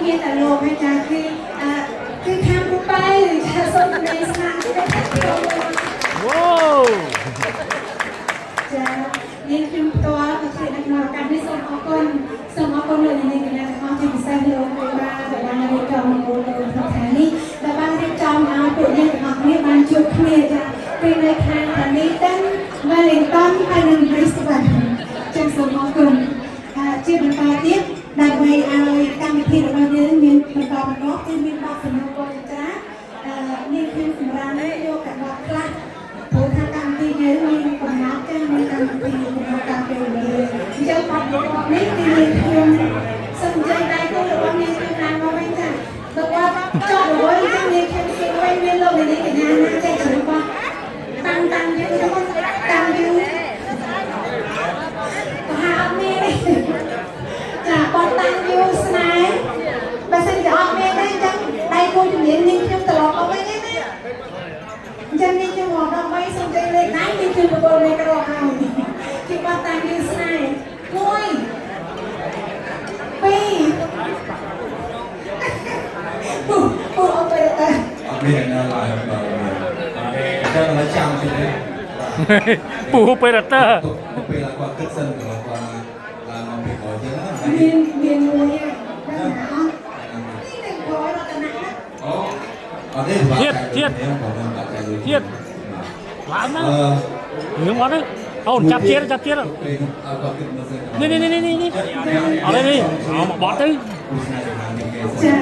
มีแต่โลให้จ้าคือทำรูปไปหรือจะส่งในสนามที่ได้แต่โลว้าวจะนี่คือตัวก็คือนักนอนการที่ส่งออกคนเลยในกันแล้วเขาจะพิเศษโลกว่าแต่บางเรื่องจอมโลกเลยทางนี้แต่บางเรื่องจอมเอาตัวนี้ออกนี่บางจุดเนี่ยจะเป็นในทางนี้ตั้งวาเลนตันภายในบริษัทจะส่งออกคนជាបន្តទៀតដើម្បីឲ្យកម្មវិធីរបស់យើងមានបន្តបន្ទាប់គឺមានបទសំណួររបស់ចានេះគឺសម្រាប់យកកណ្ដាប់ខ្លះព្រោះថាកម្មវិធីយើងមានកំណត់ចាមានកម្មវិធីក្នុងការពេលវេលាអញ្ចឹងបទរបស់នេះគឺខ្ញុំសូមអញ្ជើញដៃគូរបស់នាងគឺតាមមកវិញចាបើគាត់ចង់រវល់ចឹងនាងខ្ញុំគឺវិញមានលោកនាងកញ្ញាណាចេះជ្រើសរបស់តាំងយើងខ្ញុំតាំងយើងហាអត់មានចាបតតាំងយូរស្នេហ៍បើសិនជាអត់មានទេអញ្ចឹងដៃគូជំនាញនេះខ្ញុំត្រឡប់មកវិញទេណាអញ្ចឹងនេះខ្ញុំមកដល់វិញសូមចេញលេខដៃនេះគឺប្រព័ន្ធលេខរកហើយគឺបតតាំងយូរស្នេហ៍1 2ពូអត់ទៅទេអត់មានណាឡើយបាទតែឡើយចាំទៀត ពូអេរ៉ាទ័រពេលគាត់គិតសិនគាត់ឡើងមកពីក្រោយទៀតណាមានមួយហ្នឹងអត់នេះនឹងព្រោះរតនៈអូអត់ទេទៀតឡើងមករឿងមកហ្នឹងអូនចាប់ជាតិនេះអត់នេះเอาមកបត់ទៅចា